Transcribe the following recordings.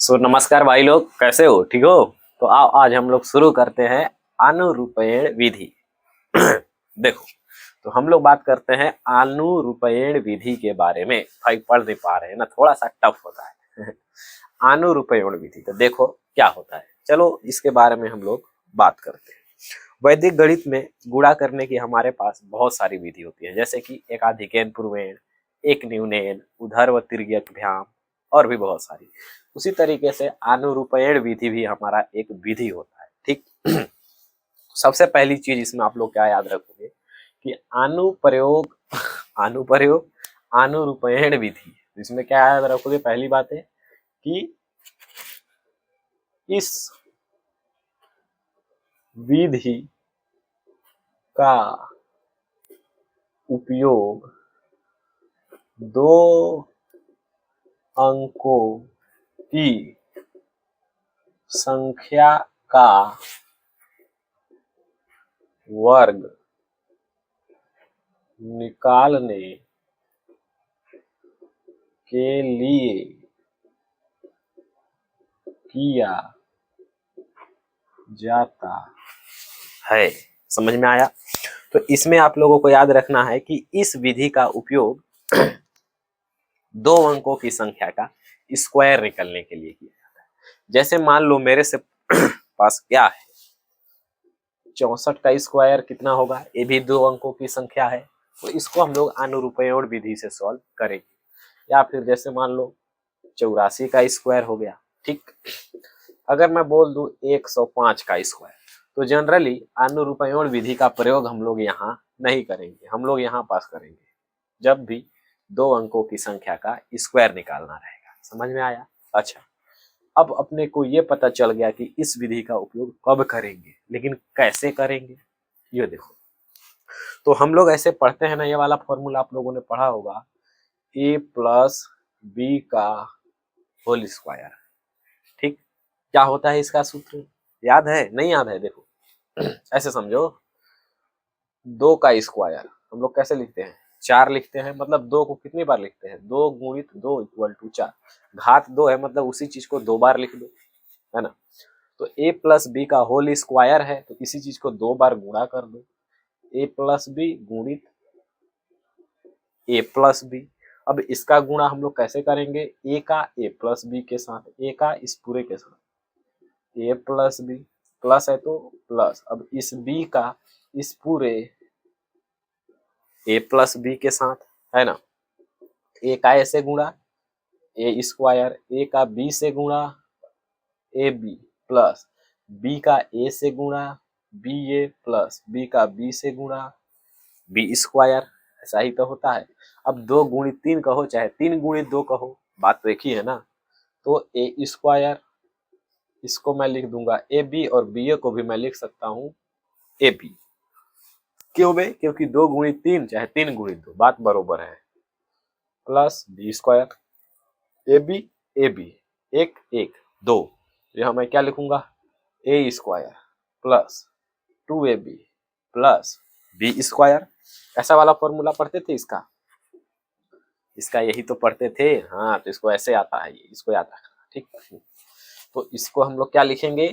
नमस्कार भाई लोग, कैसे हो? ठीक हो? तो आओ आज हम लोग शुरू करते हैं अनुरूपण विधि। देखो, तो हम लोग बात करते हैं अनुरूपण विधि के बारे में। भाई पढ़ नहीं पा रहे हैं ना, थोड़ा सा टफ होता है। अनुरूपण विधि, तो देखो क्या होता है। चलो इसके बारे में हम लोग बात करते हैं। वैदिक गणित में गुणा करने की हमारे पास बहुत सारी विधि होती है, जैसे कि एकाधिकेन पूर्वेण, एक न्यूनेन, उधर्व तिर्यकभ्याम और भी बहुत सारी। उसी तरीके से अनुरूपण विधि भी हमारा एक विधि होता है। ठीक। सबसे पहली चीज इसमें आप लोग क्या याद रखोगे कि अनुप्रयोग अनुप्रयोग अनुरूपण विधि। इसमें क्या याद रखोगे? पहली बात है कि इस विधि का उपयोग दो अंकों की संख्या का वर्ग निकालने के लिए किया जाता है। समझ में आया? तो इसमें आप लोगों को याद रखना है कि इस विधि का उपयोग दो अंकों की संख्या का स्क्वायर निकलने के लिए किया जाता है। जैसे मान लो मेरे से पास क्या है, 64 का स्क्वायर कितना होगा? ये भी दो अंकों की संख्या है, तो इसको हम लोग अनुरूपण विधि से सॉल्व करेंगे। या फिर जैसे मान लो 84 का स्क्वायर हो गया। ठीक। अगर मैं बोल दूं 105 का स्क्वायर, तो जनरली अनुरूपण विधि का प्रयोग हम लोग यहाँ नहीं करेंगे। हम लोग यहाँ पास करेंगे जब भी दो अंकों की संख्या का स्क्वायर निकालना रहेगा। समझ में आया? अच्छा, अब अपने को ये पता चल गया कि इस विधि का उपयोग कब करेंगे, लेकिन कैसे करेंगे ये देखो। तो हम लोग ऐसे पढ़ते हैं ना, ये वाला फॉर्मूला आप लोगों ने पढ़ा होगा, ए प्लस बी का होल स्क्वायर। ठीक। क्या होता है इसका सूत्र? याद है? नहीं याद है? देखो ऐसे समझो, दो का स्क्वायर हम लोग कैसे लिखते हैं? 4 लिखते हैं। मतलब दो को कितनी बार लिखते हैं? 2 गुणित 2 इक्वल टू 4। घात 2 है, मतलब उसी चीज को 2 बार लिख दो, है ना। तो a प्लस बी का होल स्क्वायर है, तो इसी चीज को 2 बार गुणा कर दो। a प्लस बी गुणित a प्लस बी। अब इसका गुणा हम लोग कैसे करेंगे? a का a प्लस बी के साथ, a का इस पूरे के साथ, a प्लस बी, प्लस है तो प्लस। अब इस b का इस पूरे a प्लस बी के साथ, है ना। a का a से गुणा a स्क्वायर, a का b से गुणा ए बी, प्लस b का a से गुणा बी ए, प्लस b का b से गुणा बी स्क्वायर। ऐसा ही तो होता है। अब 2 गुणित 3 कहो चाहे 3 गुणित 2 कहो, बात तो एक ही है ना। तो ए स्क्वायर, इसको मैं लिख दूंगा ए बी, और बी ए को भी मैं लिख सकता हूँ ए बी। क्यों बे? क्योंकि 2 गुणित 3 चाहे 3 गुणित 2 बात बरोबर है। Plus B square, A B, एक एक 2, यह मैं क्या लिखूंगा? A square plus 2ab plus B square. ऐसा वाला फॉर्मूला पढ़ते थे इसका? इसका यही तो पढ़ते थे। हाँ, तो इसको ऐसे आता है, इसको याद रखना। ठीक। तो इसको हम लोग क्या लिखेंगे?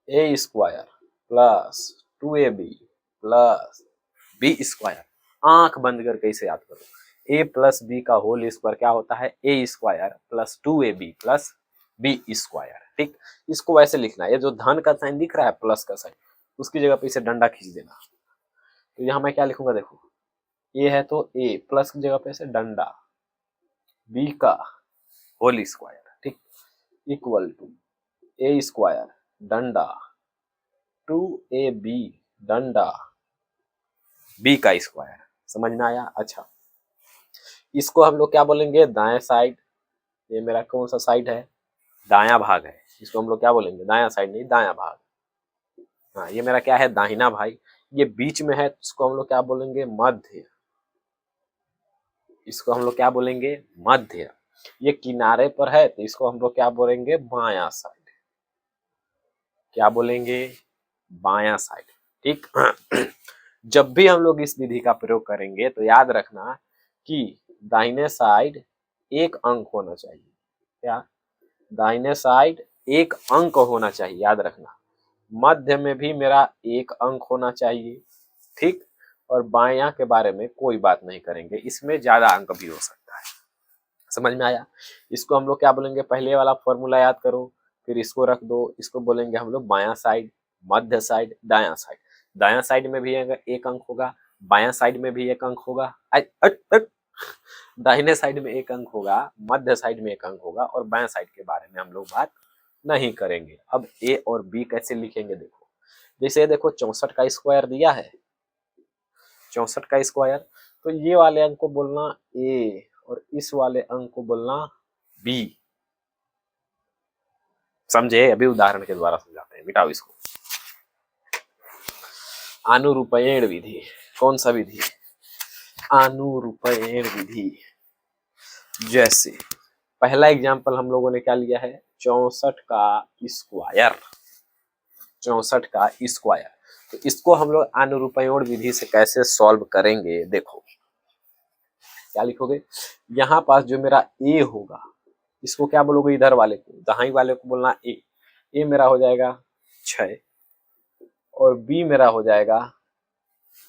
A square plus 2ab plus B square. आंख बंद करके इसे याद करो। ए प्लस बी का होल स्क्वायर क्या होता है? A square plus 2ab plus B square. ठीक। इसको वैसे लिखना है, ये जो धन का साइन दिख रहा है, प्लस का साइन, उसकी जगह पे इसे डंडा खींच देना। तो यहाँ मैं क्या लिखूंगा? देखो, ए है तो ए, प्लस की जगह पे इसे डंडा, बी का होल स्क्वायर, ठीक, इक्वल टू ए स्क्वायर डंडा 2ab डंडा बी का स्क्वायर। समझ में आया? अच्छा, इसको हम लोग क्या बोलेंगे? दाएं साइड। ये मेरा कौन सा साइड है? दायां भाग है। इसको हम लोग क्या बोलेंगे? दायां साइड नहीं, दायां भाग। हाँ, ये मेरा क्या है? दाहिना भाई। ये बीच में है, इसको हम लोग क्या बोलेंगे? मध्य। इसको हम लोग क्या बोलेंगे? मध्य। ये किनारे पर है, तो इसको हम लोग क्या बोलेंगे? बायां साइड। क्या बोलेंगे? बायां साइड। ठीक। जब भी हम लोग इस विधि का प्रयोग करेंगे तो याद रखना कि दाहिने साइड एक अंक होना चाहिए। क्या, दाहिने साइड एक अंक होना चाहिए, याद रखना। मध्य में भी मेरा एक अंक होना चाहिए, ठीक। और बायां के बारे में कोई बात नहीं करेंगे, इसमें ज्यादा अंक भी हो सकता है। समझ में आया। इसको हम लोग क्या बोलेंगे, पहले वाला फॉर्मूला याद करो, फिर इसको रख दो। इसको बोलेंगे हम लोग बायां साइड, मध्य साइड, दायां साइड। दायां साइड में भी एक अंक होगा, बायां साइड में भी एक अंक होगा, दाहिने साइड में एक अंक होगा, मध्य साइड में एक अंक होगा, और बायां साइड के बारे में हम लोग बात नहीं करेंगे। अब ए और बी कैसे लिखेंगे देखो। जैसे देखो 64 का स्क्वायर दिया है, 64 का स्क्वायर, तो ये वाले अंक को बोलना ए और इस वाले अंक को बोलना बी। समझे। अभी उदाहरण के द्वारा समझाते हैं, मिटाओ इसको। आनुरूपयण विधि, कौन सा विधि, आनुरूपयण विधि। जैसे पहला एग्जांपल हम लोगों ने क्या लिया है, 64 का स्क्वायर, 64 का स्क्वायर। तो इसको हम लोग आनुरूपयण विधि से कैसे सॉल्व करेंगे देखो। क्या लिखोगे, यहाँ पास जो मेरा ए होगा, इसको क्या बोलोगे, इधर वाले को, दाहिने वाले को बोलना ए। ए मेरा हो जाएगा 6 और बी मेरा हो जाएगा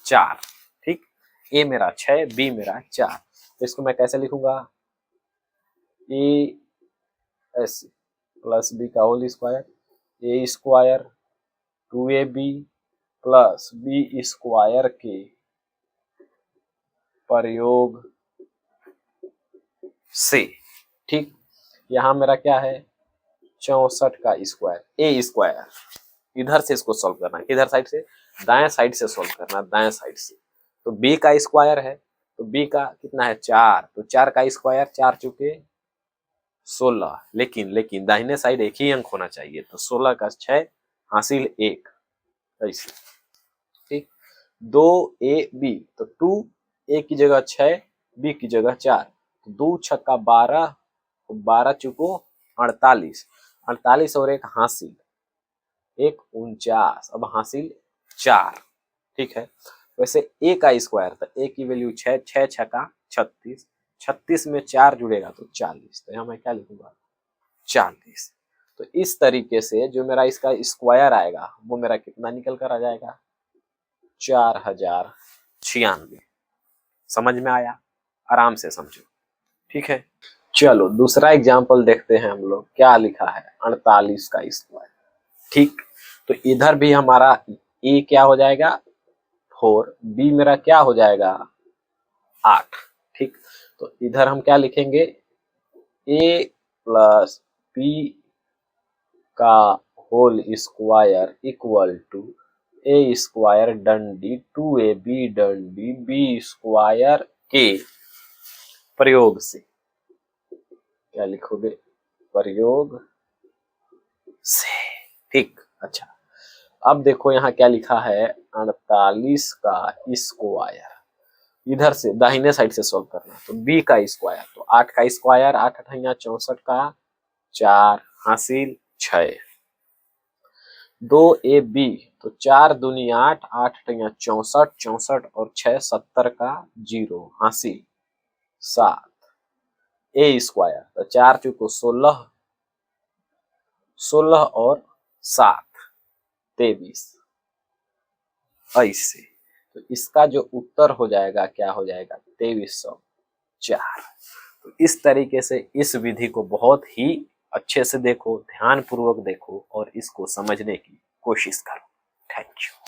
4, ठीक। ए मेरा 6, बी मेरा 4। तो इसको मैं कैसे लिखूंगा, ए एस प्लस बी का whole square, A square 2ab plus B square के प्रयोग से, ठीक। यहां मेरा क्या है, 64 का स्क्वायर, ए स्क्वायर, इधर से इसको सॉल्व करना है, किधर साइड से, दाएं साइड से सॉल्व करना, दाएं साइड से। तो बी का स्क्वायर है, तो बी का कितना है 4, तो 4 का स्क्वायर, 4 चुके 16, लेकिन दाहिने साइड एक ही अंक होना चाहिए, तो 16 का 6 हासिल 1, ऐसे, ठीक। 2ab, तो 2 ए की जगह 6, बी की जगह 4, तो 2 छक्का 12, 12 चुको 48, 48 और एक हासिल 1 49, अब हासिल 4, ठीक है। वैसे ए का स्क्वायर, तो ए की वैल्यू 6, 6 छक्का 36, 36 में 4 जुड़ेगा तो 40, तो यहाँ मैं क्या लिखूंगा 40। तो इस तरीके से जो मेरा इसका स्क्वायर आएगा वो मेरा कितना निकल कर आ जाएगा, 4096। समझ में आया, आराम से समझो, ठीक है। चलो दूसरा एग्जाम्पल देखते हैं हम लोग, क्या लिखा है 48 का स्क्वायर, ठीक। तो इधर भी हमारा ए क्या हो जाएगा 4, बी मेरा क्या हो जाएगा 8, ठीक। तो इधर हम क्या लिखेंगे, ए प्लस बी का whole square equal to A square डंडी 2ab डंडी बी स्क्वायर के प्रयोग से। क्या लिखोगे, प्रयोग से, ठीक। अच्छा, अब देखो यहाँ क्या लिखा है, 48 का स्क्वायर, इधर से दाहिने साइड से सॉल्व करना, तो b का स्क्वायर, तो 8 का स्क्वायर, 8 अठैया 64 का 4 हासिल 6, 2ab, तो 4 दूनी 8, 8 अठैया 64, 64 और 6 70 का 0 हासिल 7, ए स्क्वायर, तो 4 चुको 16, 16 और 7 23, ऐसे। तो इसका जो उत्तर हो जाएगा क्या हो जाएगा 2304। तो इस तरीके से इस विधि को बहुत ही अच्छे से देखो, ध्यान पूर्वक देखो और इसको समझने की कोशिश करो। Thank you.